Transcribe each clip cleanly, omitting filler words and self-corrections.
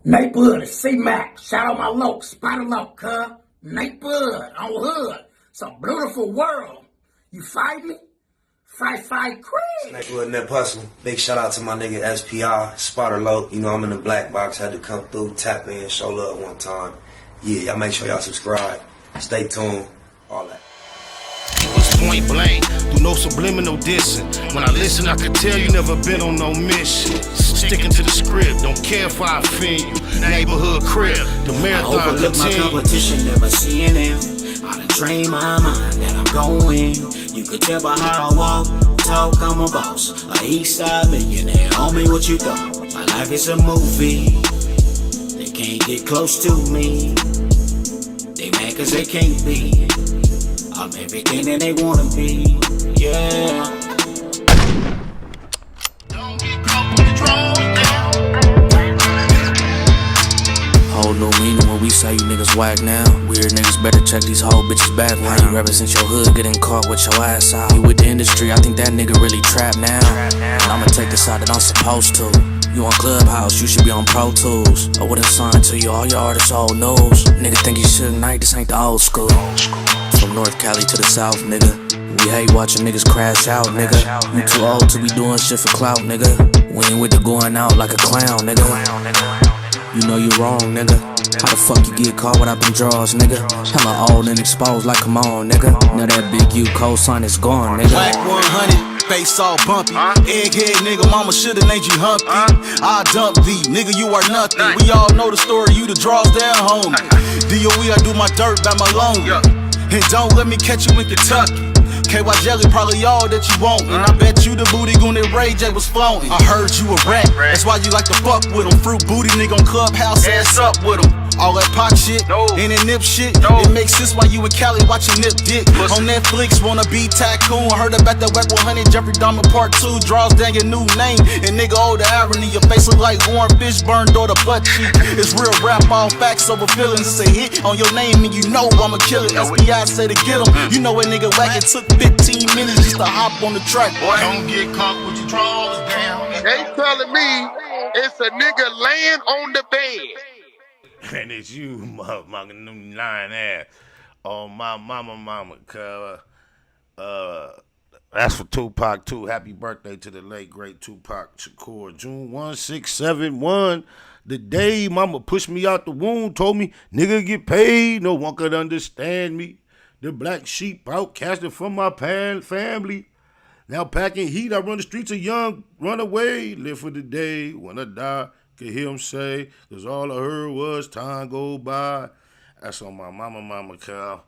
Nate Bud, C-Mac, shout out my loc, Spider Loc, cuz. Nate Bud, on Hood. It's a beautiful world. You fight me? Fight, Craig. Nate Bud, Nip Hustle. Big shout out to my nigga SPI, Spider Loc. You know, I'm in the black box, had to come through, tap in, show love one time. Yeah, y'all make sure y'all subscribe. Stay tuned, all that. It was point blank, through no subliminal dissing. When I listen, I can tell you never been on no mission. Sticking to the script, don't care if I offend you. Neighborhood crib, the marathon I overlook my competition, never seeing them. I done trained my mind that I'm going. You could tell by how I walk, talk, I'm a boss. A east side millionaire, homie, what you thought? My life is a movie. They can't get close to me. They mad cause they can't be. I'm everything that they wanna be, yeah. Don't get caught with the drawers down. Whole new meaning when we say you niggas whack now. Weird niggas better check these whole bitches back now. You represent your hood, getting caught with your ass out. You with the industry, I think that nigga really trapped now. And I'ma take the side that I'm supposed to. You on Clubhouse, you should be on Pro Tools. I wouldn't sign to you, all your artists old news. Nigga think you should night, this ain't the old school. From North Cali to the South, nigga. We hate watching niggas crash out, nigga. You too old to be doing shit for clout, nigga. We ain't with the going out like a clown, nigga. You know you wrong, nigga. How the fuck you get caught without them draws, nigga? Hella old and exposed like come on, nigga. Now that big U cosign is gone, nigga. Black 100, face all bumpy. Egghead nigga, mama shoulda named you Humpty. I dump thee, nigga, you are nothing. We all know the story, you the draws down, homie. DOE, I do my dirt by my loan. And don't let me catch you in Kentucky. KY Jelly probably all that you want. And I bet you the booty goon that Ray J was floating. I heard you a rat, that's why you like to fuck with him. Fruit booty nigga on Clubhouse, ass up with him. All that pop shit, and that nip shit, it makes sense why you and Cali watching Nip Dick. On Netflix, wanna be tycoon. Heard about that Whack 100, Jeffrey Dahmer Part 2. Draws down your new name, and nigga, oh the irony. Your face look like Warren Fishburne, or the butt cheek. It's real rap, all facts over feelings. It's a hit on your name, and you know I'ma kill it. SBI say to get him. You know a nigga whack, it took 15 minutes just to hop on the track. Boy, don't get caught with your drawers down. They telling me it's a nigga laying on the bed. And it's you, motherfucking new lying ass. Oh, my mama, cuz. That's for Tupac, too. Happy birthday to the late, great Tupac Shakur. June 1671. The day mama pushed me out the womb, told me, nigga get paid, no one could understand me. The black sheep outcasted from my family. Now packing heat, I run the streets of young, run away. Live for the day, when I die. Could hear him say, cause all I heard was time go by. That's on my mama, Cal.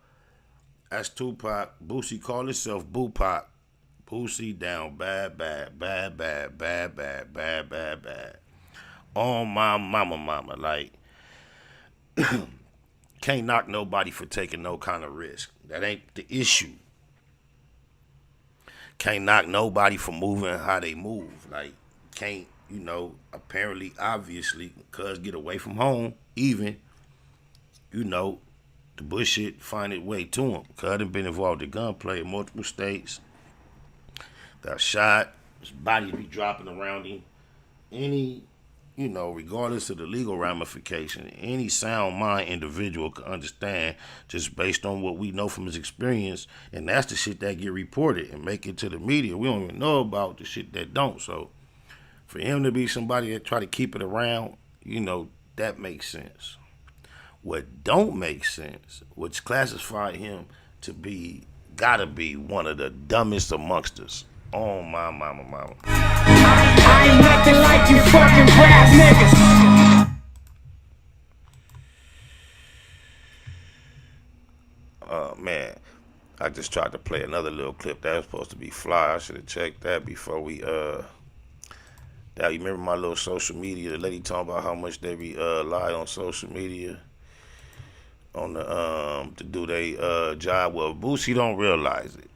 That's Tupac. Boosie called himself Boopac. Boosie down bad. On my mama, like, can't knock nobody for taking no kind of risk. That ain't the issue. Can't knock nobody for moving how they move. Like, can't, you know, apparently, obviously, cuz get away from home, even, you know, the bullshit find its way to him. Cuz done been involved in gunplay in multiple states. Got shot. His body be dropping around him. Any, you know, regardless of the legal ramification, any sound mind individual can understand just based on what we know from his experience, and that's the shit that get reported and make it to the media. We don't even know about the shit that don't, so for him to be somebody that try to keep it around, you know, that makes sense. What don't make sense, which classify him to be, gotta be one of the dumbest amongst us. Oh, my mama. I ain't nothing like you fucking rap niggas. Oh, man. I just tried to play another little clip that was supposed to be fly. I should have checked that before we, Now, you remember my little social media, the lady talking about how much they rely on social media on the to do their job. Well, Boosie don't realize it.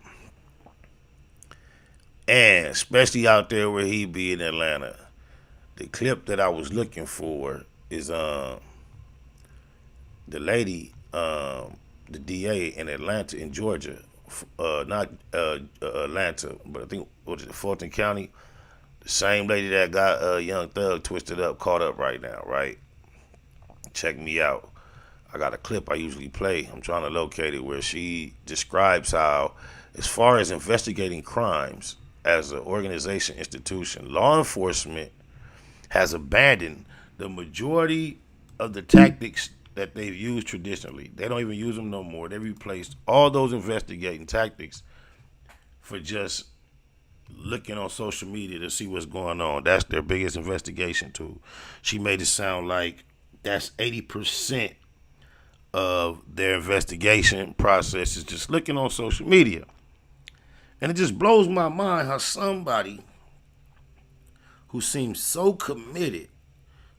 And especially out there where he be in Atlanta. The clip that I was looking for is the lady, the DA in Atlanta, in Georgia, not Atlanta, but I think, what is it, Fulton County? Same lady that got Young Thug twisted up, caught up right now, right? Check me out. I got a clip I usually play. I'm trying to locate it where she describes how, as far as investigating crimes as an organization, institution, law enforcement has abandoned the majority of the tactics that they've used traditionally. They don't even use them no more. They replaced all those investigating tactics for just looking on social media to see what's going on. That's their biggest investigation tool. She made it sound like that's 80% of their investigation process is just looking on social media. And it just blows my mind how somebody who seems so committed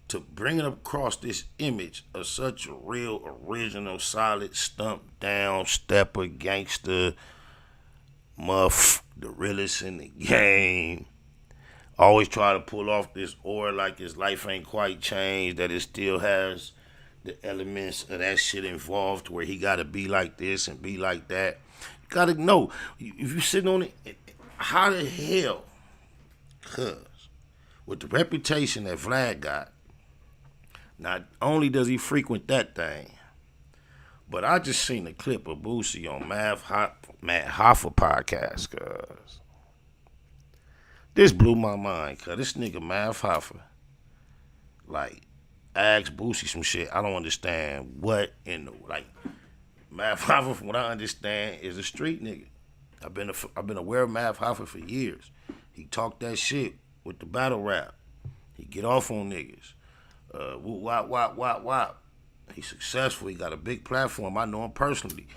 to bringing across this image of such a real, original, solid, stump down, stepper, gangster, muff, the realest in the game, always try to pull off this aura like his life ain't quite changed, that it still has the elements of that shit involved where he gotta be like this and be like that. You gotta know, if you sitting on it, how the hell, cuz, with the reputation that Vlad got, not only does he frequent that thing, but I just seen a clip of Boosie on Matt Hoffa podcast, cuz. This blew my mind, cuz. This nigga Matt Hoffa, like, asked Boosie some shit. I don't understand what in the, like, Matt Hoffa, from what I understand, is a street nigga. I've been aware of Matt Hoffa for years. He talked that shit with the battle rap. He get off on niggas. Wop. He's successful. He got a big platform. I know him personally.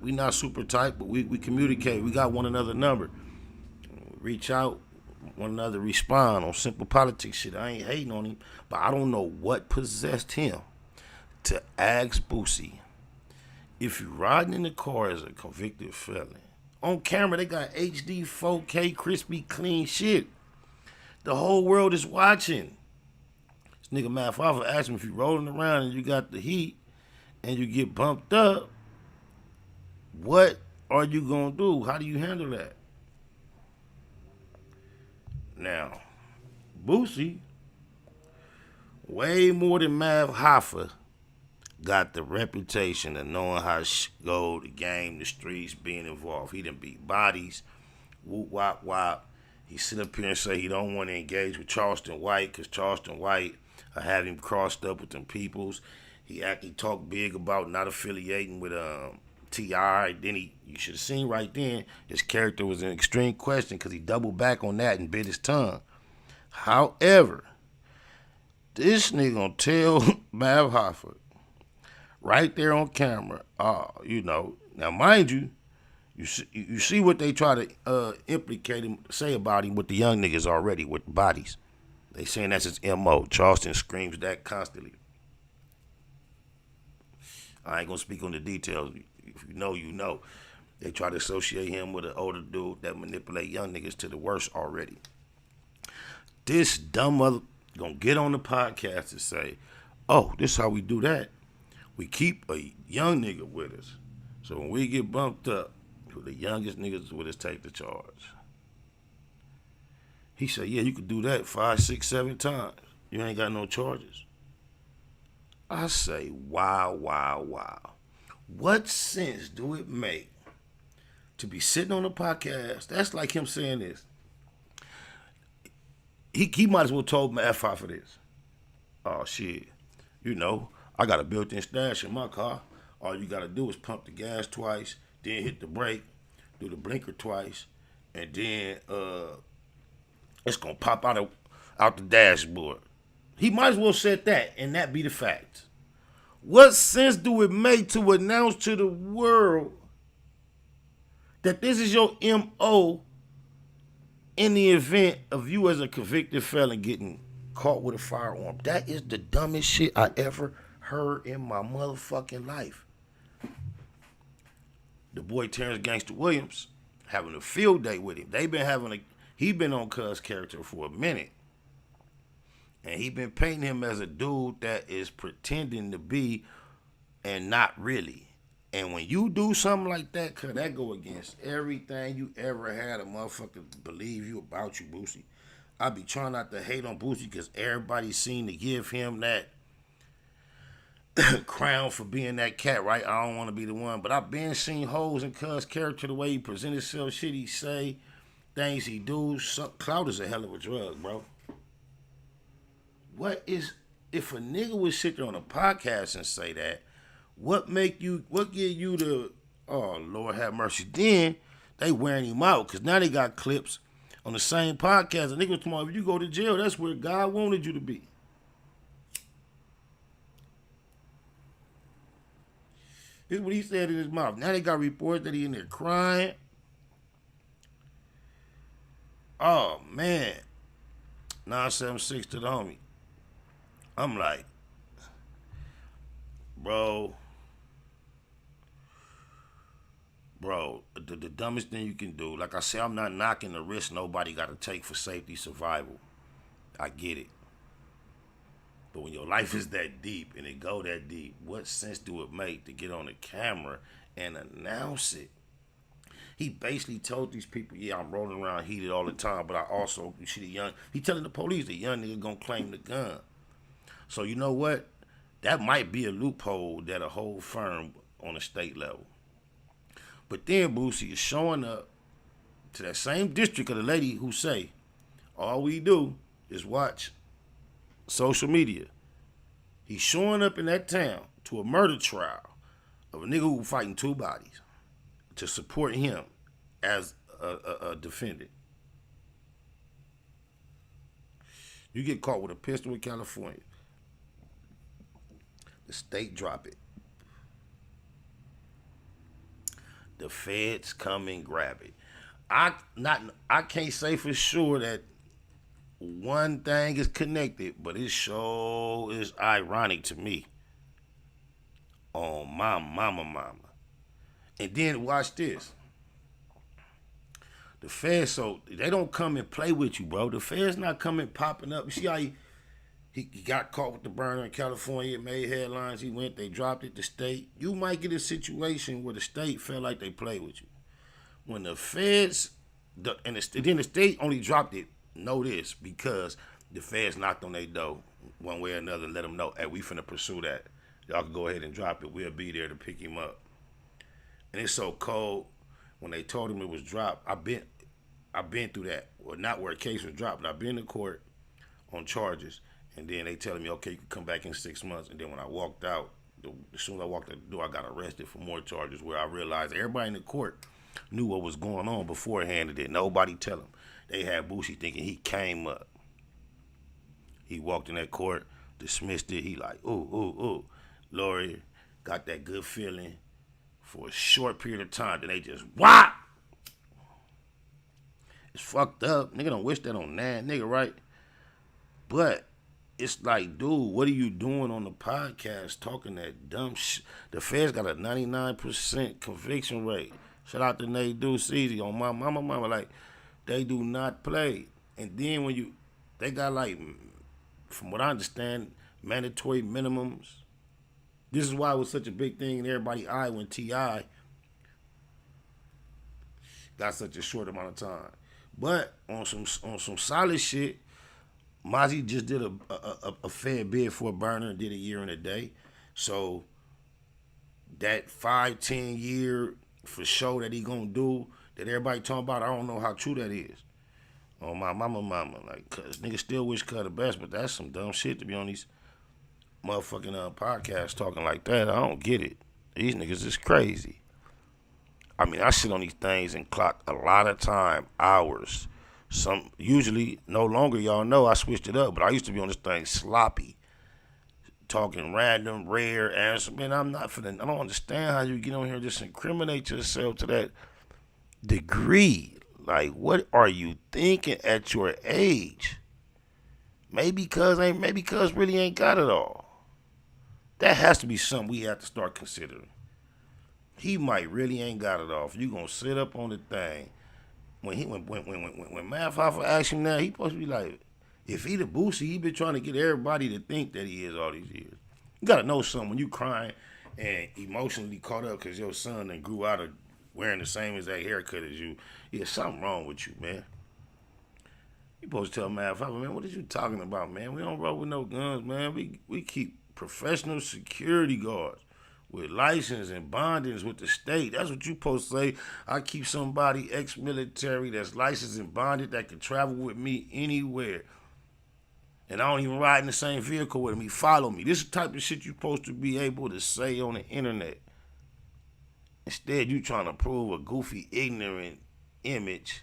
We not super tight, but we communicate. We got one another number. Reach out, one another respond on simple politics shit. I ain't hating on him, but I don't know what possessed him to ask Boosie if you riding in the car as a convicted felon. On camera, they got HD 4K crispy clean shit. The whole world is watching. Nigga Matt Hoffa asked him if you rolling around and you got the heat and you get bumped up, what are you gonna do? How do you handle that? Now, Boosie, way more than Matt Hoffa, got the reputation of knowing how to go, the game, the streets, being involved. He done beat bodies, whoop, wop. He sit up here and say he don't want to engage with Charleston White because Charleston White have him crossed up with them peoples. He talked big about not affiliating with T.I. Then you should have seen right then his character was in extreme question because he doubled back on that and bit his tongue. However, this nigga gonna tell Matt Hoffa right there on camera, now mind you, you see what they try to implicate him, say about him with the young niggas already with bodies. They saying that's his MO. Charleston screams that constantly. I ain't gonna speak on the details. If you know, you know. They try to associate him with an older dude that manipulate young niggas to the worst already. This dumb mother gonna get on the podcast and say, oh, this how we do that. We keep a young nigga with us. So when we get bumped up, the youngest niggas with us take the charge. He said, yeah, you could do that 5, 6, 7 times. You ain't got no charges. I say, wow. What sense do it make to be sitting on a podcast? That's like him saying this. He might as well told Matt Hoffa this. Oh, shit. I got a built-in stash in my car. All you got to do is pump the gas twice, then hit the brake, do the blinker twice, and then it's going to pop out the dashboard. He might as well said that, and that be the fact. What sense do it make to announce to the world that this is your M.O. in the event of you as a convicted felon getting caught with a firearm? That is the dumbest shit I ever heard in my motherfucking life. The boy Terrence Gangster Williams having a field day with him. He been on Cuz character for a minute. And he been painting him as a dude that is pretending to be and not really. And when you do something like that, cuz that go against everything you ever had a motherfucker believe you about you, Boosie. I be trying not to hate on Boosie because everybody seem to give him that crown for being that cat, right? I don't want to be the one, but I've been seeing hoes in Cuz character, the way he present himself, shit he say, things he do. Clout is a hell of a drug, bro. If a nigga would sit there on a podcast and say that, what give you the, oh Lord have mercy, then they wearing him out, because now they got clips on the same podcast. A nigga was talking about, if you go to jail, that's where God wanted you to be. This is what he said in his mouth. Now they got reports that he in there crying. Oh, man. 976 to the homie. I'm like, bro, the dumbest thing you can do, like I said, I'm not knocking the risk nobody got to take for safety survival. I get it. But when your life is that deep and it go that deep, what sense do it make to get on the camera and announce it? He basically told these people, yeah, I'm rolling around heated all the time, but I also, you see he telling the police the young nigga gonna claim the gun. So you know what? That might be a loophole that a whole firm on a state level. But then Boosie is showing up to that same district of the lady who say, all we do is watch social media. He's showing up in that town to a murder trial of a nigga who fighting two bodies to support him as a defendant. You get caught with a pistol in California, the state drop it. The feds come and grab it. I can't say for sure that one thing is connected, but it sure is ironic to me. Oh, my mama. And then watch this. The feds, so they don't come and play with you, bro. The feds not coming popping up. You see how he got caught with the burner in California, it made headlines, they dropped it, the state. You might get a situation where the state felt like they played with you. When the feds, then the state only dropped it, know this, because the feds knocked on their door one way or another and let them know, hey, we finna pursue that. Y'all can go ahead and drop it. We'll be there to pick him up. And it's so cold. When they told him it was dropped, I've been through that. Well, not where a case was dropped, but I've been to court on charges. And then they telling me, okay, you can come back in 6 months. And then when I walked out, as soon as I walked out the door, I got arrested for more charges, where I realized everybody in the court knew what was going on beforehand, and did nobody tell him. They had Boosie thinking he came up. He walked in that court, dismissed it. He like, ooh. Lawyer got that good feeling for a short period of time. Then they just, what? It's fucked up. Nigga don't wish that on that nigga, right? But it's like, dude, what are you doing on the podcast talking that dumb shit? The feds got a 99% conviction rate. Shout out to Nate Deuce on my mama. Like, they do not play. And then when they got like, from what I understand, mandatory minimums. This is why it was such a big thing in everybody's eye when T.I. got such a short amount of time. But on some solid shit, Mozzie just did a fair bid for a burner and did a year and a day. So that 5-10 year for sure that he gonna do, that everybody talking about, I don't know how true that is. Oh, my mama. Like, cause niggas still wish Cuz the best, but that's some dumb shit to be on these motherfucking podcasts talking like that. I don't get it. These niggas is crazy. I mean, I sit on these things and clock a lot of time, hours. Usually, no longer, y'all know, I switched it up, but I used to be on this thing sloppy, talking random, rare answers. Man, I don't understand how you get on here and just incriminate yourself to that degree. Like, what are you thinking at your age? Maybe cuz really ain't got it all. That has to be something we have to start considering. He might really ain't got it all. If you gonna sit up on the thing, when Math Hoffa asked him that, he supposed to be like, if he the Boosie, he been trying to get everybody to think that he is all these years. You gotta know something when you crying and emotionally caught up because your son done grew out of wearing the same exact haircut as you. Yeah, something wrong with you, man. You supposed to tell man, man, what are you talking about, man? We don't roll with no guns, man. We keep professional security guards with license and bondings with the state. That's what you supposed to say. I keep somebody ex-military that's licensed and bonded that can travel with me anywhere. And I don't even ride in the same vehicle with him. He follow me. This is the type of shit you supposed to be able to say on the internet. Instead, you trying to prove a goofy, ignorant image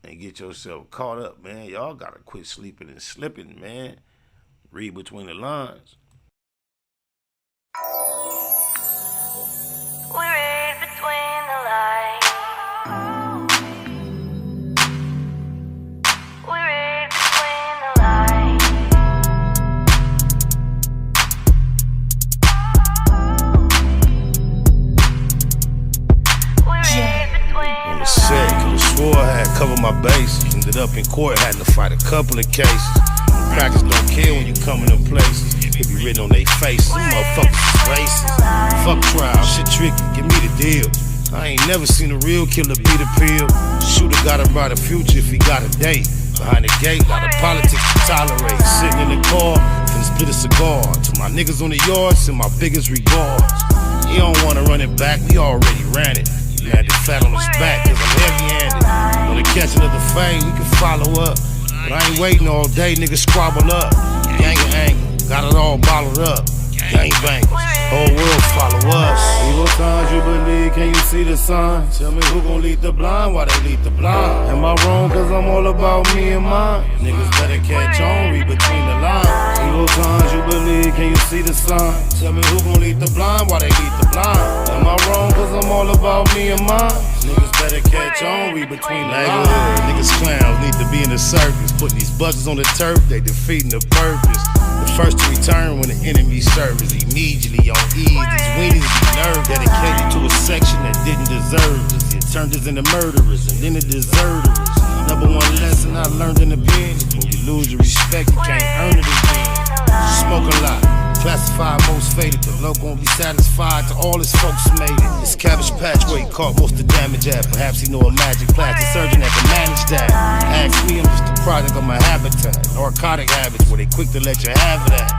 and get yourself caught up, man. Y'all gotta quit sleeping and slipping, man. Read between the lines. We read between the lines. We read between the lines. We read between On the the set, lines. could've swore I had covered my bases. Ended up in court, had to fight a couple of cases. Crackers don't care when you come in them places. It be written on their faces. Them motherfuckers is racist. Fuck trial, shit tricky, give me the deal. I ain't never seen a real killer beat a pill. Shooter got a brighter future if he got a date. Behind the gate, lot of politics to tolerate. Sitting in the car, finna split a cigar. To my niggas on the yard, send my biggest regards. You don't wanna run it back, we already ran it. You had the fat on his back, cause I'm heavy-handed. Wanna catch another fade, we can follow up. But I ain't waiting all day, niggas squabble up. Gang of anger, got it all bottled up. Gang bangers, whole world follow us. Evil signs you believe, can you see the sign? Tell me who gon' lead the blind, why they lead the blind? Am I wrong, cause I'm all about me and mine? Niggas better catch on, read between the lines. Evil signs you believe, can you see the sign? Tell me who gon' lead the blind, why they lead the blind? Am I wrong, cause I'm all about me and mine? Niggas better catch on, read between the lines. Niggas clowns need to be in the circus. Putting these buzzers on the turf, they defeating the purpose. The first to return when the enemy serves immediately on ease. These weenies be nerve dedicated to a section that didn't deserve us. It turned us into murderers and then the deserters. Number one lesson I learned in the pen: when you lose your respect, you can't earn it again. Smoke a lot, classified most faded. The local won't be satisfied till all his folks made it. This Cabbage Patch where he caught most of the damage at. Perhaps he know a magic plastic surgeon that can manage that. Ask me, I'm just a product of my habitat. Narcotic habits where they quick to let you have it at.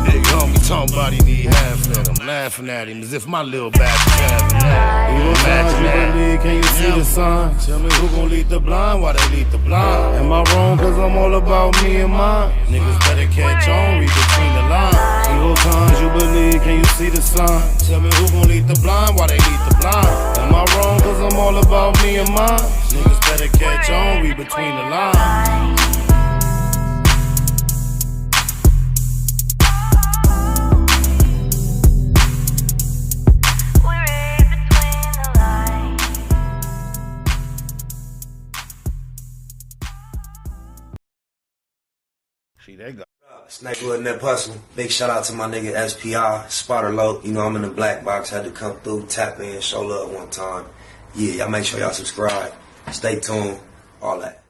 Nigga, homie talking about he need half that. I'm laughing at him as if my little bastard's having that. Evil signs you believe, can you see the sign? Tell me who gon' lead the blind, why they lead the blind? Am I wrong, cause I'm all about me and mine? Niggas better catch on, read between the lines. Evil signs you believe, can you see the sign? Tell me who gon' lead the blind, why they lead the blind? Am I wrong, cause I'm all about me and mine? Niggas better catch on, read between the lines. See, they got Snakewood and that hustling. Big shout out to my nigga SPI, Spotter Low. You know I'm in the black box, had to come through, tap in, show love one time. Yeah, y'all make sure y'all subscribe. Stay tuned, all that.